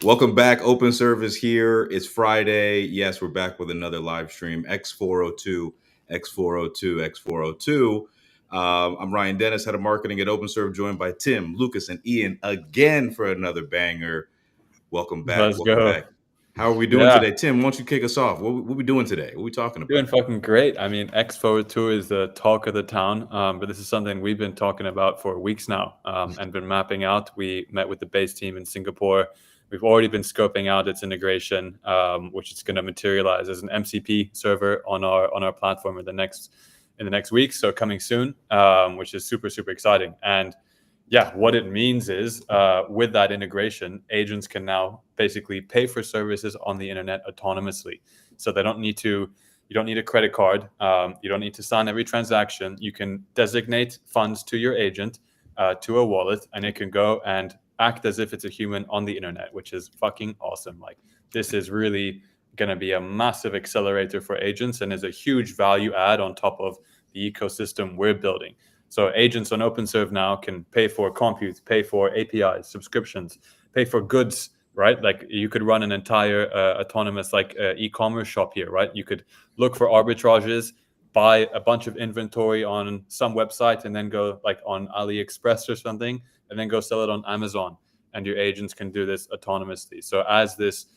Welcome back. Open Service here. It's Friday. Yes, we're back with another live stream. X402, X402, X402. I'm Ryan Dennis, head of marketing at OpenServe, joined by Tim, Lucas, and Ian again for another banger. Welcome back. Let's Welcome go. back. How are we doing Yeah, today? Tim, why don't you kick us off? What we doing today? What we talking doing about? fucking great. I mean, x402 is the talk of the town, but this is something we've been talking about for weeks now and been mapping out. We met with the base team in Singapore. We've already been scoping out its integration, which is going to materialize as an MCP server on our platform in the next week. So coming soon, which is super exciting. And yeah, what it means is with that integration, agents can now basically pay for services on the internet autonomously. So they don't need to. You don't need a credit card. You don't need to sign every transaction. You can designate funds to your agent to a wallet, and it can go and act as if it's a human on the internet, which is fucking awesome. Like this is really going to be a massive accelerator for agents and is a huge value add on top of the ecosystem we're building. So agents on OpenServe now can pay for compute, pay for APIs, subscriptions, pay for goods, right? Like you could run an entire autonomous e-commerce shop here, right? You could look for arbitrages, buy a bunch of inventory on some website and then go like on AliExpress or something, and then go sell it on Amazon. And your agents can do this autonomously. So as this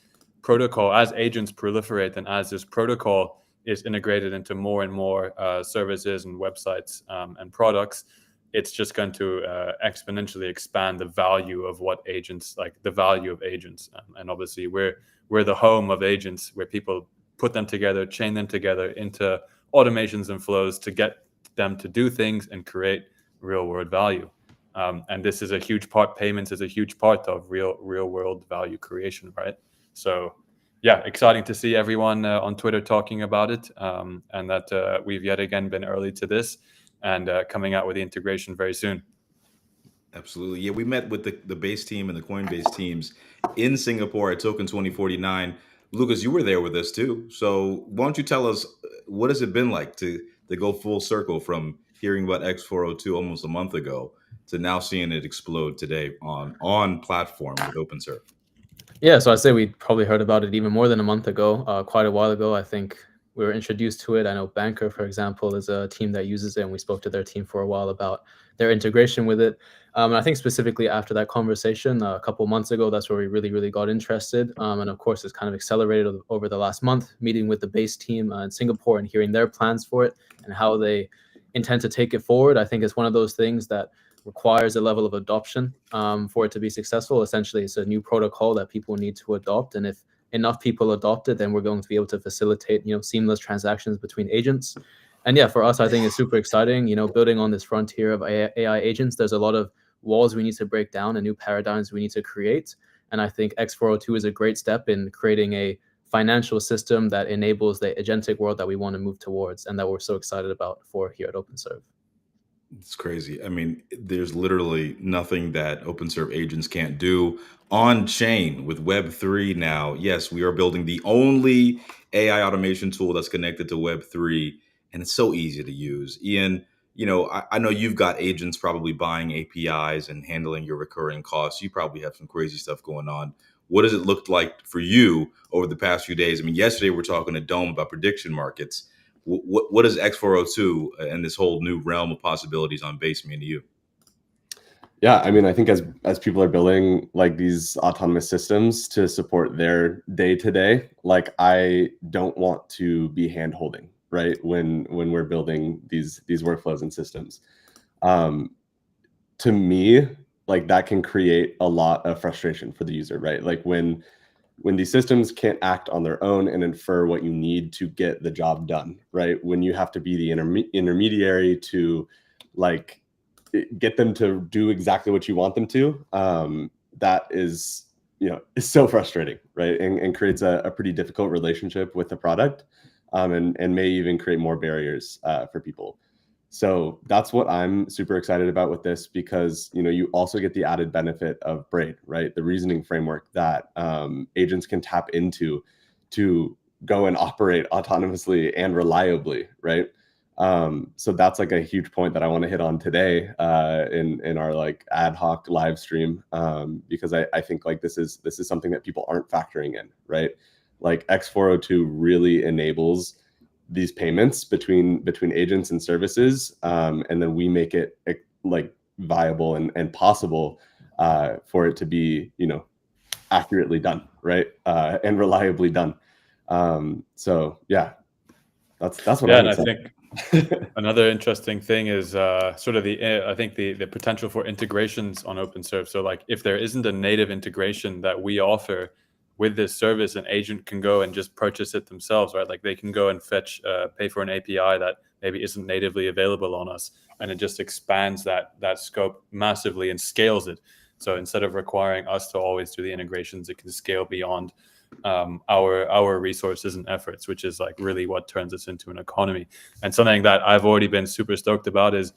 protocol, as agents proliferate and as this protocol is integrated into more and more services and websites and products, it's just going to exponentially expand the value of what agents like the value of agents. And obviously, we're the home of agents, where people put them together, chain them together into automations and flows to get them to do things and create real world value. And this is a huge part. Payments is a huge part of real world value creation, right? So yeah, exciting to see everyone on Twitter talking about it, and that we've yet again been early to this and coming out with the integration very soon. Absolutely. Yeah, we met with the base team and the Coinbase teams in Singapore at Token 2049. Lucas, you were there with us too. So why don't you tell us what has it been like to go full circle from hearing about X402 almost a month ago to now seeing it explode today on platform with OpenServe? Yeah, so I'd say we probably heard about it even more than a month ago, quite a while ago. I think we were introduced to it. I know Banker, for example, is a team that uses it, and we spoke to their team for a while about their integration with it. And I think specifically after that conversation a couple months ago, that's where we really got interested. And of course, it's kind of accelerated over the last month, meeting with the base team in Singapore and hearing their plans for it and how they intend to take it forward. I think it's one of those things that requires a level of adoption for it to be successful. Essentially, it's a new protocol that people need to adopt, and if enough people adopt it, then we're going to be able to facilitate, seamless transactions between agents. And yeah, for us, I think it's super exciting. Building on this frontier of AI agents, there's a lot of walls we need to break down and new paradigms we need to create. And I think X402 is a great step in creating a financial system that enables the agentic world that we want to move towards and that we're so excited about for here at OpenServe. It's crazy. I mean, there's literally nothing that OpenServe agents can't do on chain with Web3 now. Yes, we are building the only AI automation tool that's connected to Web3, and it's so easy to use. Ian, I know you've got agents probably buying APIs and handling your recurring costs. You probably have some crazy stuff going on. What does it look like for you over the past few days? I mean, yesterday we we're talking to Dome about prediction markets. What does X402 and this whole new realm of possibilities on base mean to you? Yeah, I mean, I think as people are building like these autonomous systems to support their day to day, like I don't want to be hand holding, right? When we're building these workflows and systems, to me, like that can create a lot of frustration for the user, right? Like when these systems can't act on their own and infer what you need to get the job done, right? When you have to be the intermediary to like get them to do exactly what you want them to, that is, is so frustrating, right? And creates a pretty difficult relationship with the product, and may even create more barriers for people. So that's what I'm super excited about with this, because you also get the added benefit of Braid, right? The reasoning framework that agents can tap into to go and operate autonomously and reliably, right? So that's like a huge point that I want to hit on today in our like ad hoc live stream, because I think like this is something that people aren't factoring in, right? Like x402 really enables these payments between agents and services, and then we make it like viable and possible for it to be, you know, accurately done, right, and reliably done. So yeah, that's what Yeah, I'm and I excited. think another interesting thing is sort of I think the potential for integrations on OpenServe. So like if there isn't a native integration that we offer with this service, an agent can go and just purchase it themselves, right? Like they can go and pay for an API that maybe isn't natively available on us, and it just expands that scope massively and scales it. So instead of requiring us to always do the integrations, it can scale beyond our resources and efforts, which is like really what turns us into an economy. And something that I've already been super stoked about is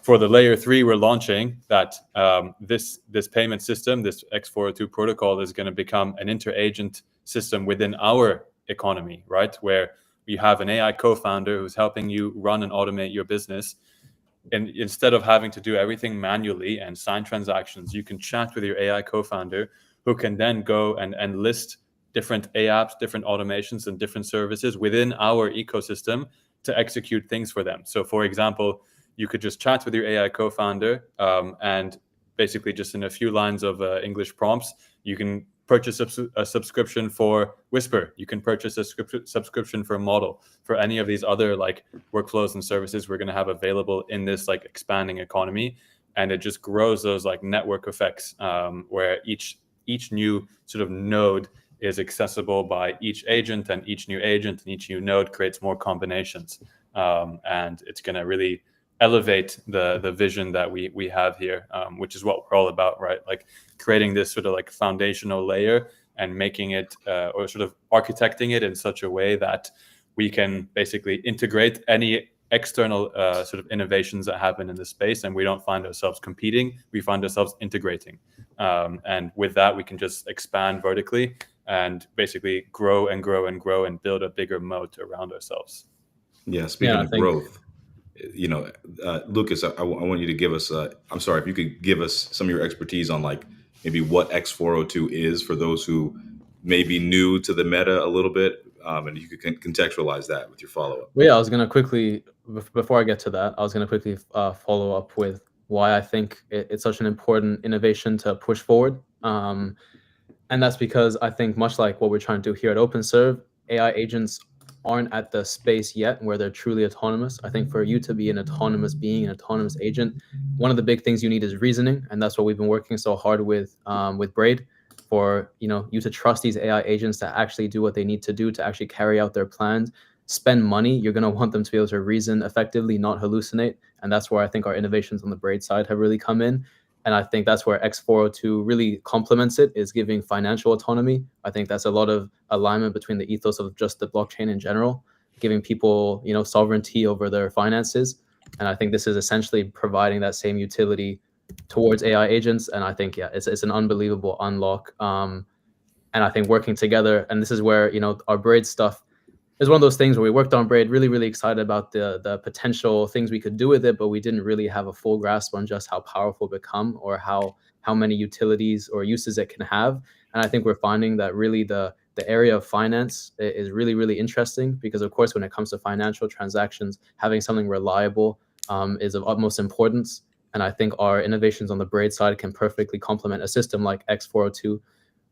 for the layer 3 we're launching that this payment system, this x402 protocol, is going to become an inter-agent system within our economy, right? Where you have an AI co-founder who's helping you run and automate your business. And instead of having to do everything manually and sign transactions, you can chat with your AI co-founder who can then go and list different apps, different automations, and different services within our ecosystem to execute things for them. So for example, you could just chat with your AI co-founder and basically just in a few lines of English prompts, you can purchase a subscription for Whisper. You can purchase a subscription for Model, for any of these other like workflows and services we're going to have available in this like expanding economy. And it just grows those like network effects where each new sort of node is accessible by each agent, and each new agent and each new node creates more combinations. And it's going to really elevate the vision that we have here, which is what we're all about, right? Like creating this sort of like foundational layer and making it or sort of architecting it in such a way that we can basically integrate any external sort of innovations that happen in the space, and we don't find ourselves competing, we find ourselves integrating. And with that, we can just expand vertically and basically grow and grow and grow and build a bigger moat around ourselves. Yeah, speaking I of think growth, you know, Lucas, I want you to give us. I'm sorry, if you could give us some of your expertise on like maybe what x402 is for those who may be new to the meta a little bit, and you could contextualize that with your follow up. Well, yeah, I was gonna quickly, before I get to that, I was gonna quickly follow up with why I think it's such an important innovation to push forward. And that's because I think much like what we're trying to do here at OpenServe, AI agents aren't at the space yet where they're truly autonomous. I think for you to be an autonomous being, an autonomous agent, one of the big things you need is reasoning, and that's what we've been working so hard with Braid, for you to trust these AI agents to actually do what they need to do to actually carry out their plans. Spend money, you're going to want them to be able to reason effectively, not hallucinate, and that's where I think our innovations on the Braid side have really come in. And I think that's where x402 really complements it, is giving financial autonomy. I think that's a lot of alignment between the ethos of just the blockchain in general, giving people, sovereignty over their finances. And I think this is essentially providing that same utility towards AI agents. And I think, yeah, it's an unbelievable unlock. And I think working together, and this is where, our Braid stuff is one of those things where we worked on Braid, really, really excited about the potential things we could do with it, but we didn't really have a full grasp on just how powerful it become, or how many utilities or uses it can have. And I think we're finding that really the area of finance is really, really interesting, because of course, when it comes to financial transactions, having something reliable is of utmost importance. And I think our innovations on the Braid side can perfectly complement a system like x402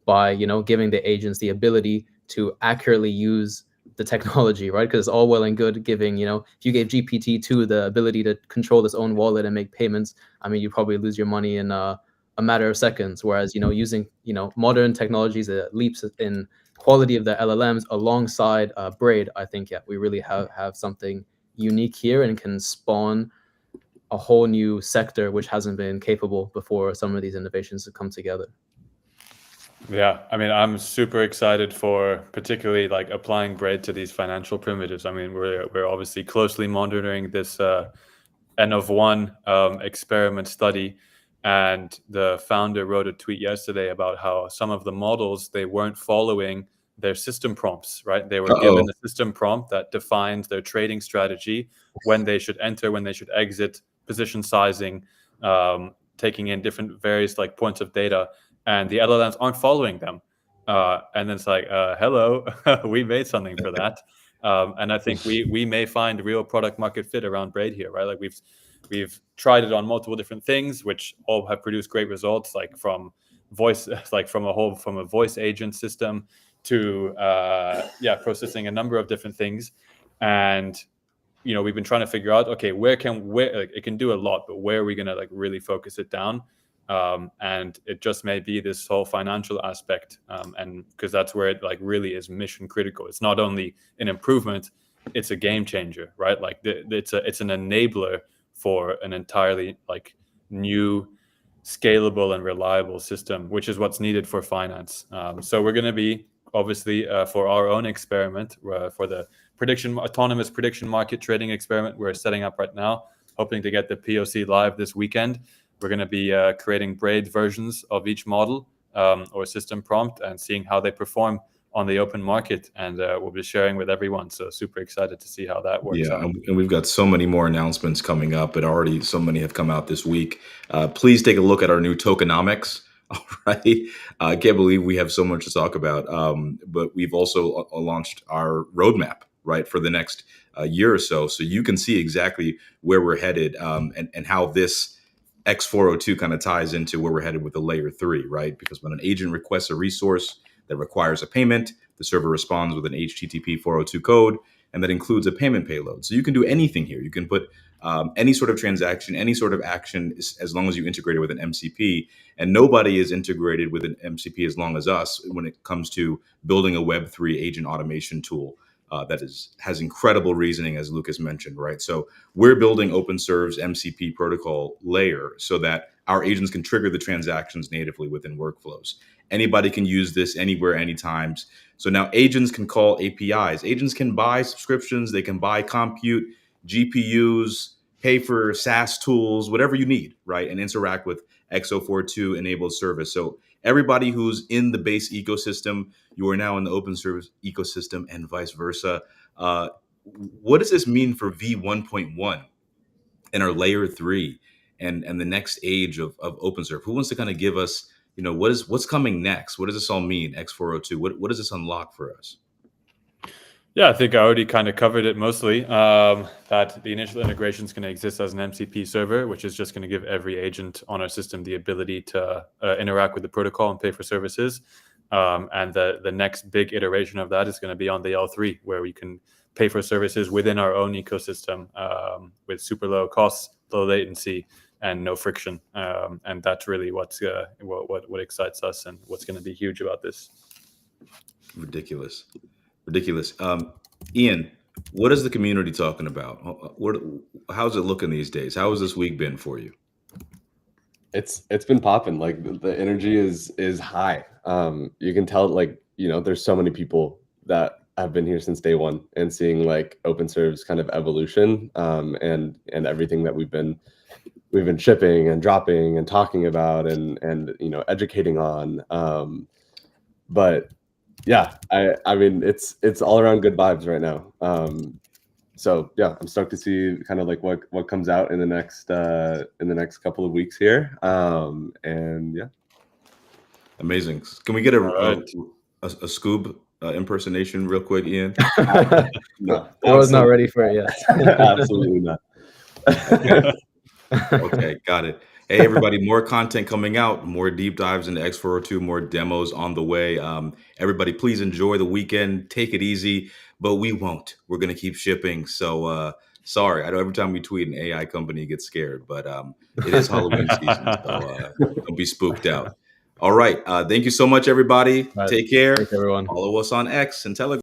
by giving the agents the ability to accurately use the technology, right? Because it's all well and good giving, if you gave GPT-2 the ability to control its own wallet and make payments, I mean, you probably lose your money in a matter of seconds. Whereas, using, modern technologies, leaps in quality of the LLMs alongside Braid, I think, yeah, we really have something unique here and can spawn a whole new sector which hasn't been capable before some of these innovations to come together. Yeah, I mean, I'm super excited for particularly like applying Braid to these financial primitives. I mean, we're obviously closely monitoring this N of 1 experiment study, and the founder wrote a tweet yesterday about how some of the models, they weren't following their system prompts, right? They were given a system prompt that defines their trading strategy, when they should enter, when they should exit, position sizing, taking in different various like points of data, and the LLMs aren't following them. And then it's like, hello, we made something for that. And I think we may find real product market fit around Braid here, right? Like we've tried it on multiple different things, which all have produced great results, like from voice, like from a voice agent system to processing a number of different things. And we've been trying to figure out, okay, where like, it can do a lot, but where are we going to like really focus it down? And it just may be this whole financial aspect, and because that's where it like really is mission critical. It's not only an improvement, it's a game changer, right? Like it's an enabler for an entirely like new, scalable and reliable system, which is what's needed for finance. So we're going to be obviously for our own experiment, for the autonomous prediction market trading experiment we're setting up right now, hoping to get the POC live this weekend. We're going to be creating Braid versions of each model or system prompt and seeing how they perform on the open market, and we'll be sharing with everyone. So super excited to see how that works out. And we've got so many more announcements coming up, but already so many have come out this week. Please take a look at our new tokenomics. All right. I can't believe we have so much to talk about. But we've also launched our roadmap, right, for the next year or so. So you can see exactly where we're headed and how this x402 kind of ties into where we're headed with the layer 3, right? Because when an agent requests a resource that requires a payment, the server responds with an HTTP 402 code, and that includes a payment payload. So you can do anything here. You can put any sort of transaction, any sort of action, as long as you integrate it with an MCP. And nobody is integrated with an MCP as long as us when it comes to building a Web3 agent automation tool that has incredible reasoning, as Lucas mentioned, right? So we're building OpenServe's MCP protocol layer so that our agents can trigger the transactions natively within workflows. Anybody can use this anywhere, anytime. So now agents can call APIs. Agents can buy subscriptions. They can buy compute, GPUs, pay for SaaS tools, whatever you need, right? And interact with x402 enabled service. So everybody who's in the base ecosystem, you are now in the open service ecosystem and vice versa. What does this mean for V1.1 and our layer 3 and the next age of OpenServe? Who wants to kind of give us, what's coming next? What does this all mean, x402? What does this unlock for us? Yeah, I think I already kind of covered it mostly, that the initial integration is going to exist as an MCP server, which is just going to give every agent on our system the ability to interact with the protocol and pay for services. And the next big iteration of that is going to be on the L3, where we can pay for services within our own ecosystem with super low costs, low latency, and no friction. And that's really what excites us and what's going to be huge about this. Ridiculous. Ian, what is the community talking about? How's it looking these days? How has this week been for you? It's been popping. Like the energy is high. You can tell, like, there's so many people that have been here since day one and seeing like OpenServe's kind of evolution and everything that we've been shipping and dropping and talking about and educating on. But yeah, I mean, it's all around good vibes right now. So yeah, I'm stoked to see kind of like what comes out in the next couple of weeks here. And yeah, amazing. Can we get a Scoob impersonation real quick, Ian? No, I was not ready for it yet. Absolutely not. Okay, got it. Hey, everybody, more content coming out, more deep dives into x402, more demos on the way. Everybody, please enjoy the weekend. Take it easy, but we won't. We're going to keep shipping. So sorry. I know every time we tweet, an AI company gets scared, but it is Halloween season, so don't be spooked out. All right. Thank you so much, everybody. Take care. Thanks, everyone. Follow us on X and Telegram.